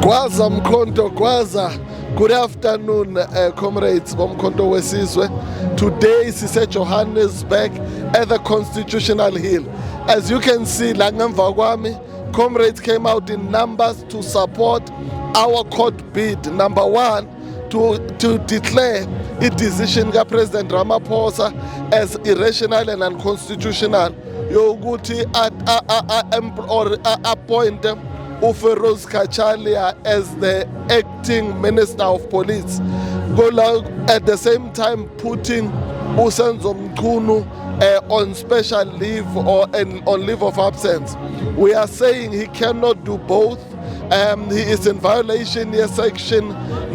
uMkhonto, good afternoon, comrades uMkhonto weSizwe. Today is at Johannesburg at the Constitutional Hill. As you can see, comrades came out in numbers to support our court bid. Number one, to declare a decision by President Ramaphosa as irrational and unconstitutional. Yoguti appoint Firoz Cachalia as the acting Minister of Police. At the same time putting Senzo Mchunu on special leave or on leave of absence. We are saying he cannot do both. He is in violation of Section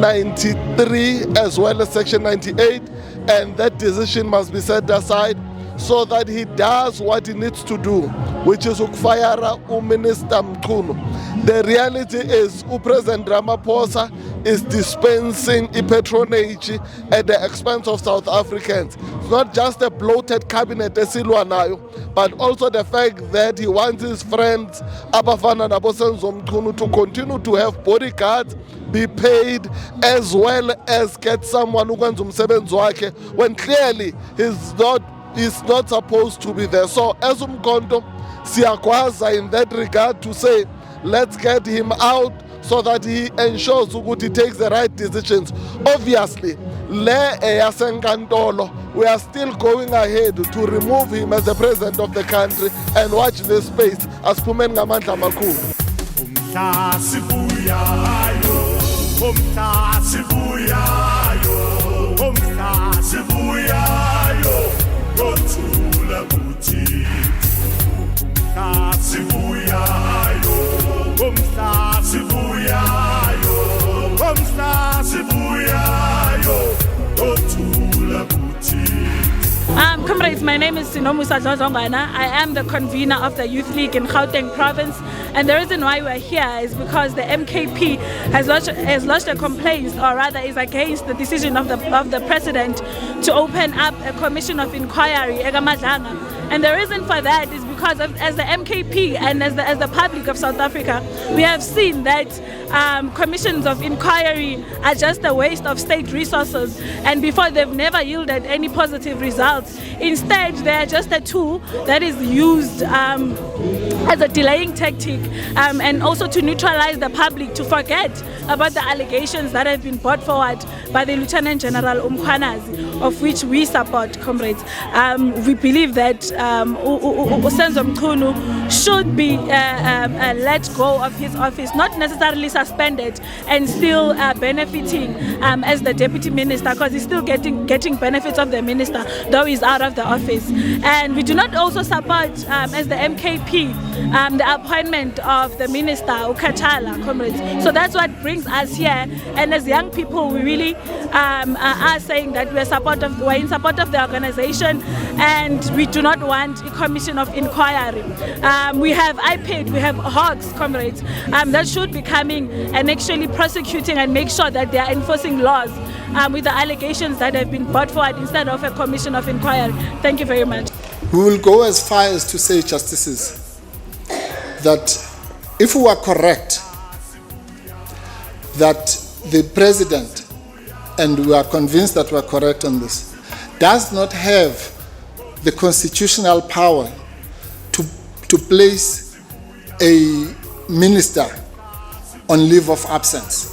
93 as well as Section 98, and that decision must be set aside so that he does what he needs to do, which is fire Minister Mchunu. The reality is President Ramaphosa is dispensing patronage at the expense of South Africans. It's not just a bloated cabinet, but also the fact that he wants his friends Abafana Senzo Mchunu to continue to have bodyguards, be paid, as well as get someone who can umsebenzi when clearly he's not supposed to be there. So as uMkhonto, siyakwazi in that regard to say, let's get him out so that he ensures that he takes the right decisions. Obviously, we are still going ahead to remove him as the president of the country and watch this space as Pumen Ngamandla Makhulu. Comrades, my name is Zongana. I am the convener of the Youth League in Gauteng Province, and the reason why we're here is because the MKP has lodged a complaint, or rather is against the decision of the President to open up a commission of inquiry. And the reason for that is because as the MKP and as the public of South Africa, we have seen that commissions of inquiry are just a waste of state resources, and before they've never yielded any positive results. Instead, they are just a tool that is used as a delaying tactic and also to neutralize the public, to forget about the allegations that have been brought forward by the Lieutenant General uMkhonto, of which we support, comrades. We believe that Senzo Mchunu should be let go of his office, not necessarily suspended, and still benefiting as the deputy minister, because he's still getting benefits of the minister, though he's out of the office. And we do not also support, as the MKP, the appointment of the minister, Cachalia, comrades. So that's what brings us here. And as young people, we really are saying that we're in support of the organization, and we do not want a commission of inquiry. We have IPID, we have HOGS, comrades, that should be coming and actually prosecuting and make sure that they are enforcing laws with the allegations that have been brought forward instead of a commission of inquiry. Thank you very much. We will go as far as to say, justices, that if we are correct that the president, and we are convinced that we are correct on this, does not have the constitutional power to place a minister on leave of absence.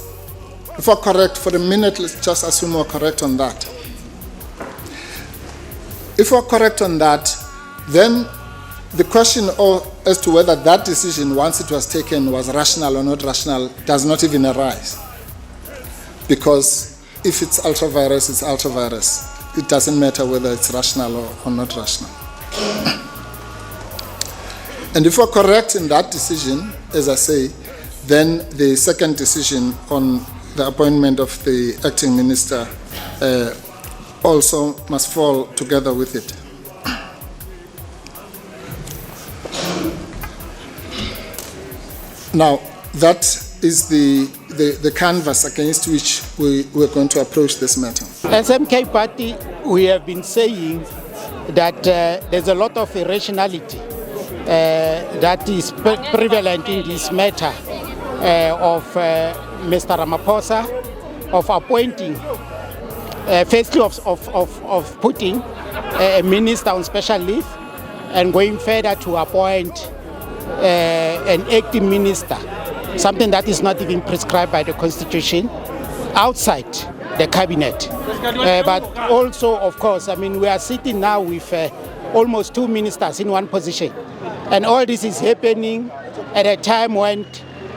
If we're correct, for a minute, let's just assume we're correct on that. If we're correct on that, then the question as to whether that decision, once it was taken, was rational or not rational, does not even arise. Because if it's ultra-virus, it's ultra-virus. It doesn't matter whether it's rational or not rational. And if we're correct in that decision, as I say, then the second decision on the appointment of the acting minister also must fall together with it. Now, that is the canvas against which we're going to approach this matter. As MK Party, we have been saying that there's a lot of irrationality that is prevalent in this matter. of Mr. Ramaphosa of appointing, firstly of putting a minister on special leave and going further to appoint an acting minister, something that is not even prescribed by the Constitution, outside the cabinet. But also, of course, I mean, we are sitting now with almost 2 ministers in one position. And all this is happening at a time when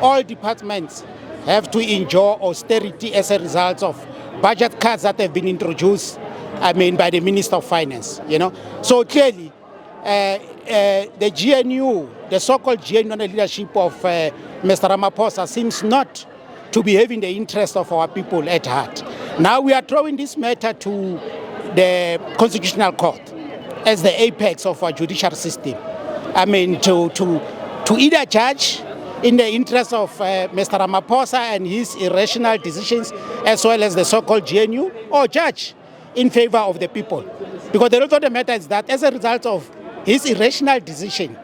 all departments have to endure austerity as a result of budget cuts that have been introduced, I mean, by the Minister of Finance, you know. So clearly, the GNU, the so-called GNU under the leadership of Mr. Ramaphosa seems not to be having the interest of our people at heart. Now we are throwing this matter to the Constitutional Court as the apex of our judicial system. I mean, to either judge in the interest of Mr. Ramaphosa and his irrational decisions, as well as the so-called GNU, or judge in favor of the people. Because the truth of the matter is that as a result of his irrational decision,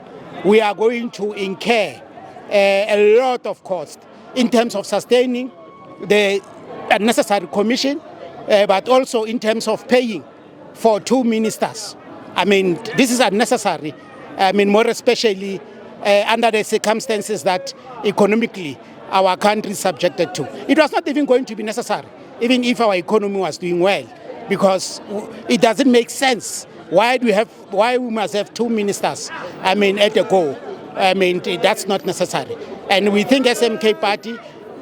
we are going to incur a lot of cost in terms of sustaining the unnecessary commission, but also in terms of paying for 2 ministers. I mean, this is unnecessary. I mean, more especially under the circumstances that economically our country is subjected to. It was not even going to be necessary, even if our economy was doing well, because it doesn't make sense why we must have 2 ministers, I mean, at a go. I mean, that's not necessary. And we think as MK Party,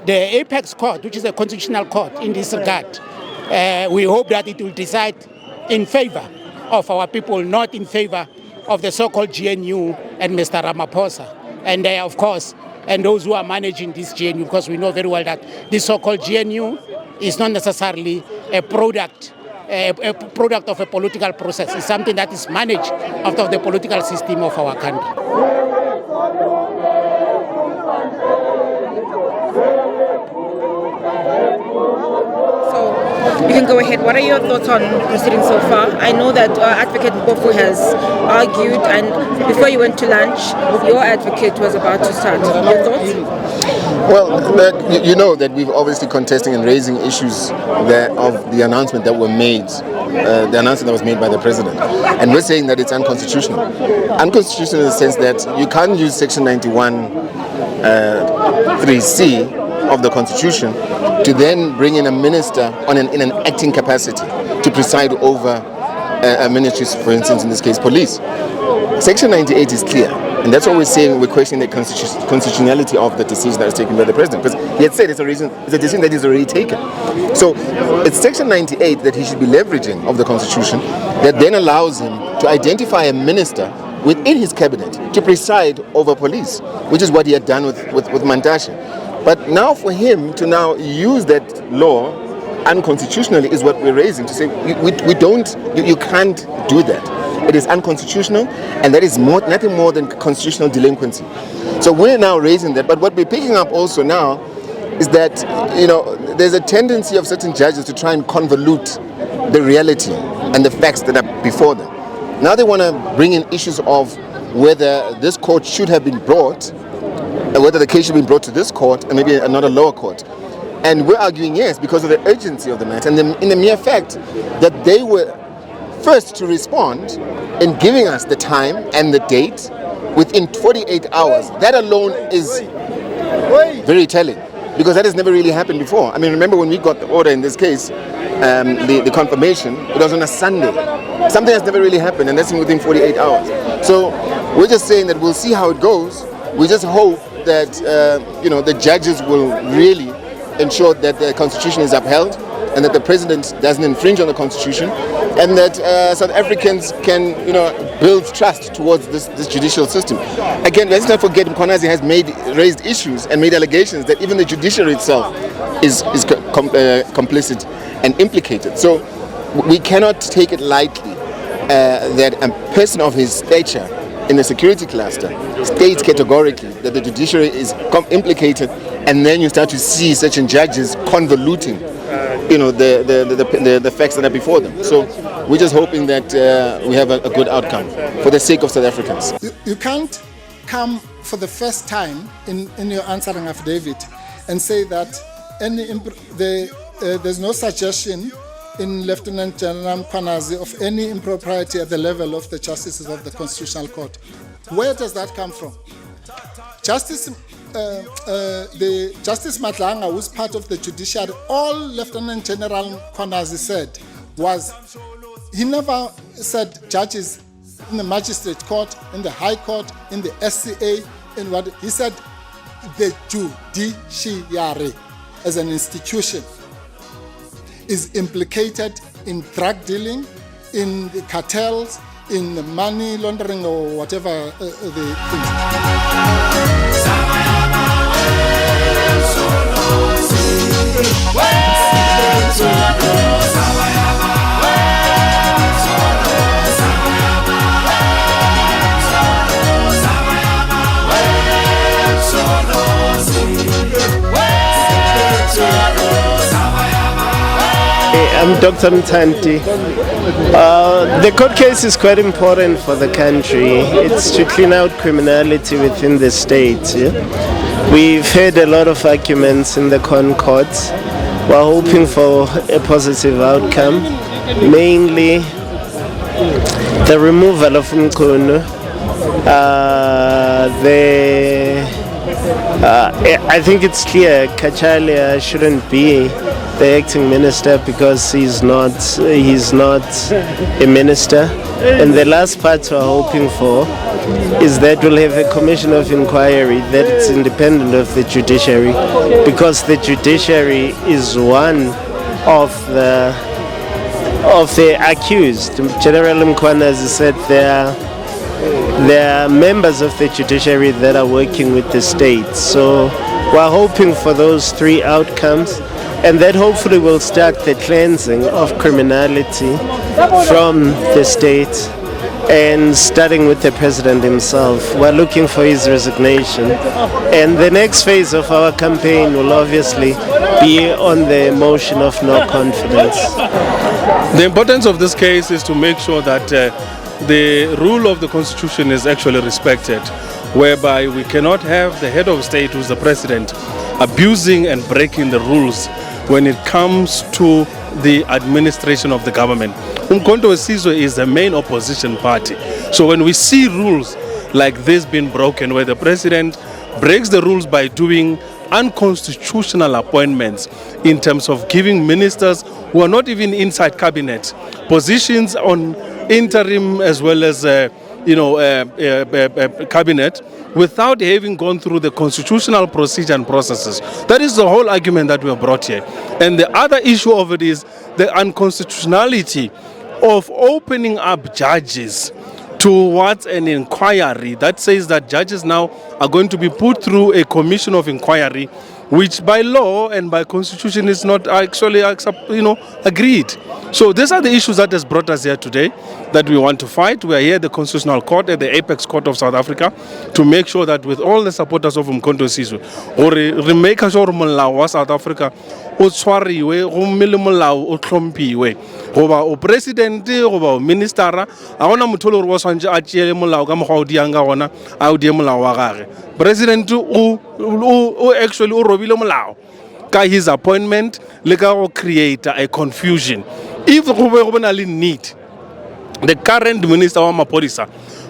the apex court, which is a constitutional court in this regard, we hope that it will decide in favor of our people, not in favor of the so-called GNU and Mr. Ramaphosa. And of course, and those who are managing this GNU, because we know very well that this so-called GNU is not necessarily a product of a political process. It's something that is managed out of the political system of our country. You can go ahead. What are your thoughts on proceedings so far? I know that Advocate Mpofu has argued, and before you went to lunch, your advocate was about to start. Your thoughts? Well, you know that we've obviously contesting and raising issues of the announcement that were made, the announcement that was made by the president. And we're saying that it's unconstitutional. Unconstitutional in the sense that you can't use Section 91 3C of the Constitution to then bring in a minister in an acting capacity to preside over a ministry, for instance, in this case, police. Section 98 is clear, and that's what we're saying. We're questioning the constitutionality of the decision that was taken by the president, because he had said it's a decision that is already taken. So it's Section 98 that he should be leveraging of the Constitution that then allows him to identify a minister within his cabinet to preside over police, which is what he had done with Mantashe. But now for him to now use that law unconstitutionally is what we're raising, to say you can't do that. It is unconstitutional, and that is nothing more than constitutional delinquency. So we're now raising that. But what we're picking up also now is that, there's a tendency of certain judges to try and convolute the reality and the facts that are before them. Now they want to bring in issues of whether this court should have been brought, whether the case should be brought to this court and maybe another lower court. And we're arguing yes, because of the urgency of the matter and in the mere fact that they were first to respond in giving us the time and the date within 48 hours. That alone is very telling, because that has never really happened before. I mean, remember when we got the order in this case, the confirmation, it was on a Sunday. Something has never really happened, and that's within 48 hours. So we're just saying that we'll see how it goes. We just hope that the judges will really ensure that the Constitution is upheld and that the president doesn't infringe on the Constitution, and that South Africans can build trust towards this judicial system. Again, let's not forget Mkhonto has raised issues and made allegations that even the judiciary itself is complicit and implicated. So we cannot take it lightly that a person of his stature in the security cluster states categorically that the judiciary is implicated, and then you start to see certain judges convoluting the facts that are before them. So we're just hoping that we have a good outcome for the sake of South Africans. You can't come for the first time in your answering affidavit and say that there's no suggestion in Lieutenant General Mkhwanazi of any impropriety at the level of the justices of the Constitutional Court. Where does that come from? Justice Madlanga, who's part of the judiciary, all Lieutenant General Mkhwanazi said was, he never said judges in the magistrate court, in the high court, in the SCA, in what he said, the judiciary as an institution is implicated in drug dealing, in the cartels, in the money laundering or whatever the things. I'm Dr. Mtanti. The court case is quite important for the country. It's to clean out criminality within the state. Yeah? We've heard a lot of arguments in the ConCourt. We're hoping for a positive outcome, mainly the removal of uMkhonto. I think it's clear Cachalia shouldn't be the acting minister because he's not a minister. And the last part we're hoping for is that we'll have a commission of inquiry that's independent of the judiciary, because the judiciary is one of the accused. General Mkhwanazi said there are members of the judiciary that are working with the state. So we're hoping for those three outcomes, and that hopefully will start the cleansing of criminality from the state, and starting with the president himself. We're looking for his resignation, and the next phase of our campaign will obviously be on the motion of no confidence. The importance of this case is to make sure that the rule of the Constitution is actually respected, whereby we cannot have the head of state, who's the president, abusing and breaking the rules when it comes to the administration of the government. uMkhonto weSizwe is the main opposition party. So when we see rules like this being broken, where the president breaks the rules by doing unconstitutional appointments in terms of giving ministers who are not even inside cabinet positions on interim as well as cabinet, without having gone through the constitutional procedure and processes. That is the whole argument that we have brought here. And the other issue of it is the unconstitutionality of opening up judges towards an inquiry that says that judges now are going to be put through a commission of inquiry, which by law and by constitution is not actually agreed. So these are the issues that has brought us here today that we want to fight. We are here at the Constitutional Court, at the Apex Court of South Africa, to make sure that with all the supporters of uMkhonto weSizwe, or make sure molao wa South Africa o tshwariwe go mmele molao o tlhomphiwe, goba o president goba o ministera a gona motho le gore wa swantse a tšeele molao ka mokgwa o diang ka gona a o die molao wa gage. President o actually o robile molao ka his appointment le ka go create a confusion. If go be na le need, the current minister wa mapodisa,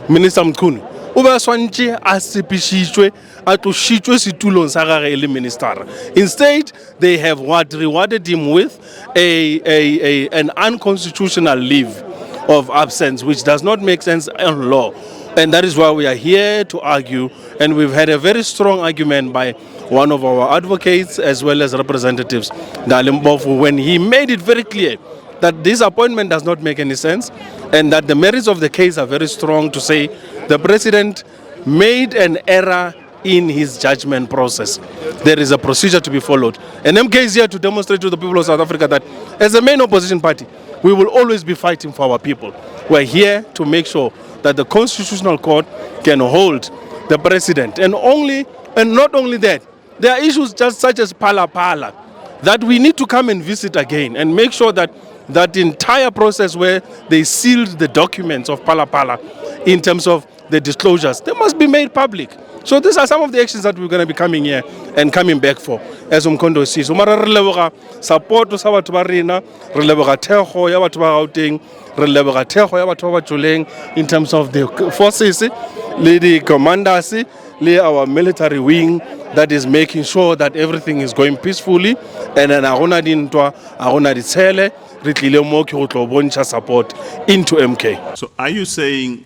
Minister Mchunu, o be swantse a sepišitšwe a tlošitšwe setulong sa gage le minister. Instead, they have rewarded him with an unconstitutional leave of absence, which does not make sense in law. And that is why we are here to argue, and we've had a very strong argument by one of our advocates as well as representatives, Dalimbofu, when he made it very clear that this appointment does not make any sense, and that the merits of the case are very strong to say the president made an error in his judgment process. There is a procedure to be followed. And MK is here to demonstrate to the people of South Africa that as a main opposition party, we will always be fighting for our people. We're here to make sure that the Constitutional Court can hold the president. And not only that, there are issues just such as Phala Phala that we need to come and visit again and make sure that that entire process where they sealed the documents of Phala Phala in terms of the disclosures, they must be made public. So these are some of the actions that we're going to be coming here and coming back for, as uMkhonto sees. Mara re leboga support sa batho ba rena, re leboga thego ya batho ba Gauteng, re leboga thego ya batho ba Joleng in terms of the forces, le the commanders, le our military wing that is making sure that everything is going peacefully, and then agona dintwa, agona ditshele, re tlile mo ke go tlo bontsha support into MK. So are you saying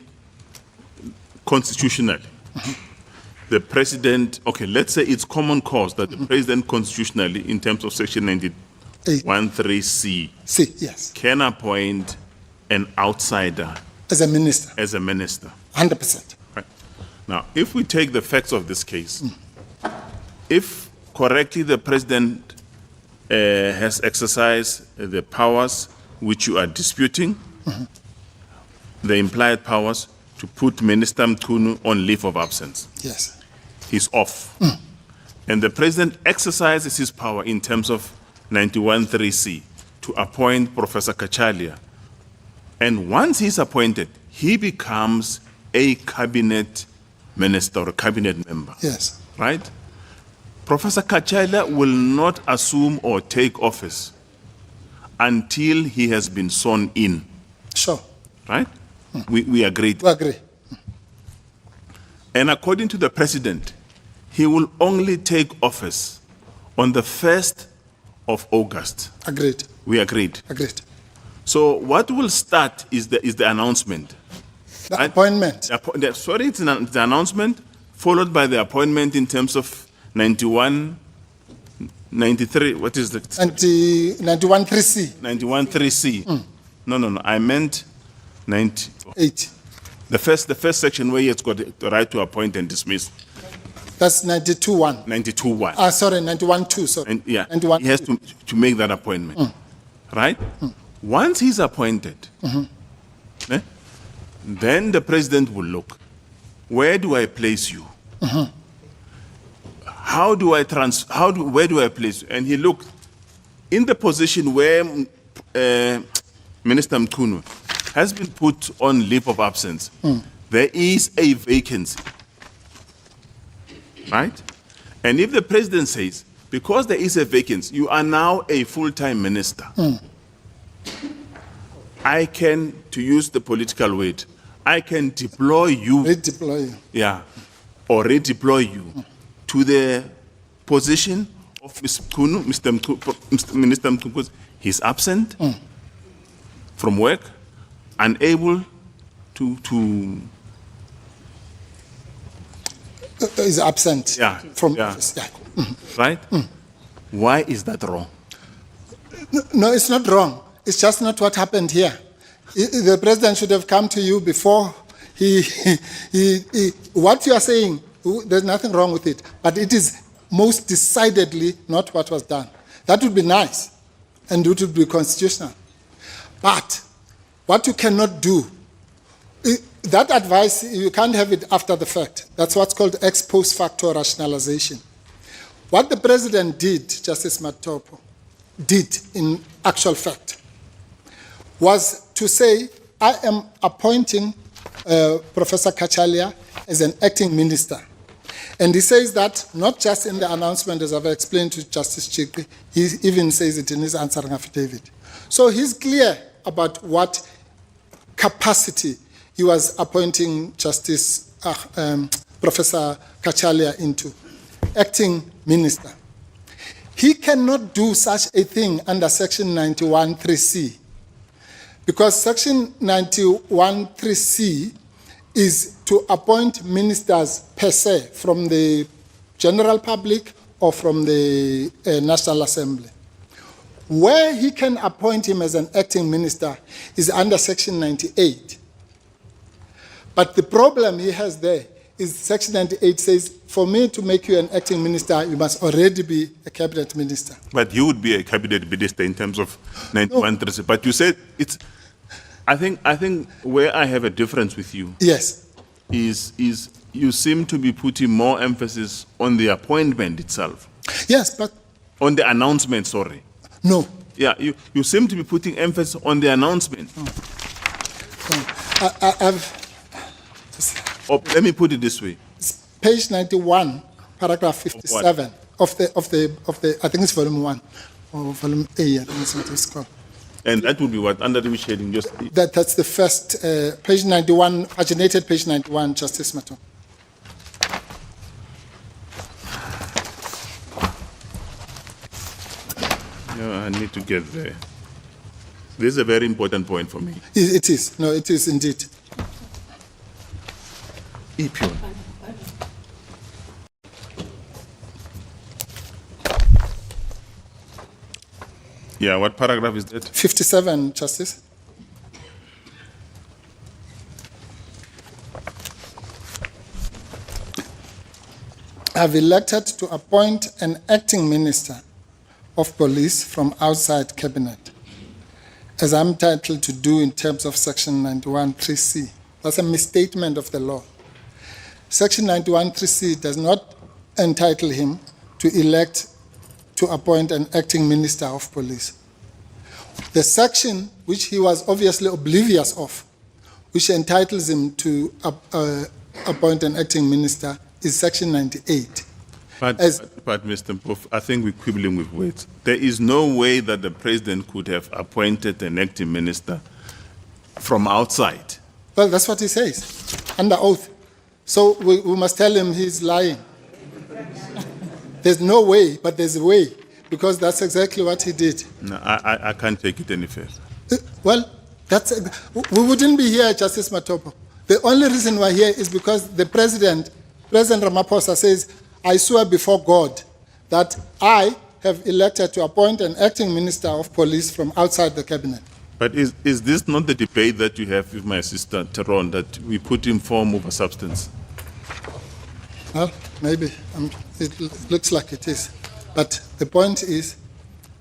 constitutionally, the president, okay, let's say it's common cause that the president constitutionally, in terms of section 91(3)(c), yes, can appoint an outsider as a minister. As a minister. 100%. Right. Now, if we take the facts of this case, if correctly the president has exercised the powers which you are disputing, the implied powers to put Minister Mchunu on leave of absence. Yes. He's off. And the president exercises his power in terms of 91(3)(c) to appoint Professor Cachalia. And once he's appointed, he becomes a cabinet minister or a cabinet member. Yes. Right? Professor Cachalia will not assume or take office until he has been sworn in. Sure. Right? We agree. We agree. And according to the president, he will only take office on the 1st of August. Agreed. We agreed. Agreed. So what will start is the announcement. The appointment. Sorry, it's the announcement, followed by the appointment in terms of 91, 93, what is the? 91(3)(c). 91(3)(c). No, I meant 98. The first section where he has got the right to appoint and dismiss. That's 92(1). 92(1). Sorry, 91(2). Sorry. And, yeah, 91. he has to make that appointment. Right? Once he's appointed, then the president will look. Where do I place you? Where do I place you? And he looked in the position where Minister Mchunu has been put on leave of absence. There is a vacancy. Right? And if the president says, because there is a vacancy, you are now a full-time minister, I can, to use the political word, I can deploy you. Redeploy you. Yeah. Or redeploy you to the position of Minister Mchunu. He's absent from work, unable to is absent from office. Yeah. Right? Why is that wrong? No, it's not wrong. It's just not what happened here. The president should have come to you before what you are saying, there's nothing wrong with it, but it is most decidedly not what was done. That would be nice, and it would be constitutional. But what you cannot do, that advice, you can't have it after the fact. That's what's called ex post facto rationalization. What the president did, Justice Matopo, did in actual fact, was to say, I am appointing Professor Cachalia as an acting minister. And he says that not just in the announcement, as I've explained to Justice Chikwi, he even says it in his answering affidavit. So he's clear about what capacity he was appointing Justice Professor Cachalia into, acting minister. He cannot do such a thing under Section 91(3)(c), because Section 91(3)(c) is to appoint ministers per se from the general public or from the National Assembly. Where he can appoint him as an acting minister is under Section 98. But the problem he has there is Section 98 says, for me to make you an acting minister, you must already be a cabinet minister. But you would be a cabinet minister in terms of 91(3). No. But you said it's. I think where I have a difference with you. Yes. Is you seem to be putting more emphasis on the appointment itself. Yes, but on the announcement. Sorry. No. Yeah, you seem to be putting emphasis on the announcement. Or let me put it this way. Page 91, paragraph 57 of the I think it's volume 1 or volume A, I think it's what it's called. And that would be what? Under which heading? Just That's the first, page 91, paginated page 91, Justice Mato. No, I need to get there. This is a very important point for me. It is. No, it is indeed. EPUN. Yeah, what paragraph is that? 57, Justice. I've elected to appoint an acting minister of police from outside cabinet, as I'm entitled to do in terms of section 91(3)(c). That's a misstatement of the law. Section 91(3)(c) does not entitle him to elect to appoint an acting minister of police. The section which he was obviously oblivious of, which entitles him to appoint an acting minister, is section 98. But Mr. Mpofu, I think we're quibbling with words. There is no way that the president could have appointed an acting minister from outside. Well, that's what he says, under oath. So we must tell him he's lying. There's no way, but there's a way, because that's exactly what he did. No, I can't take it any further. Well, we wouldn't be here, Justice Matopo. The only reason we're here is because the President Ramaphosa says, I swear before God that I have elected to appoint an acting minister of police from outside the cabinet. But is this not the debate that you have with my sister, Teron, that we put in form over substance? Well, maybe. It looks like it is. But the point is...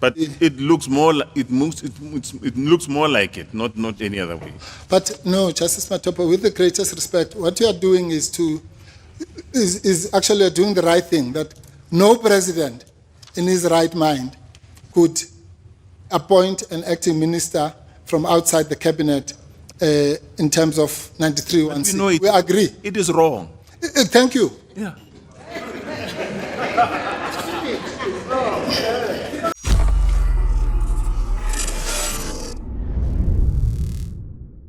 But it looks more like it looks more like it, not any other way. But no, Justice Matopo, with the greatest respect, what you are doing is actually doing the right thing, that no president in his right mind could appoint an acting minister from outside the cabinet in terms of 93(1)(c). We agree. It is wrong. Thank you. Yeah.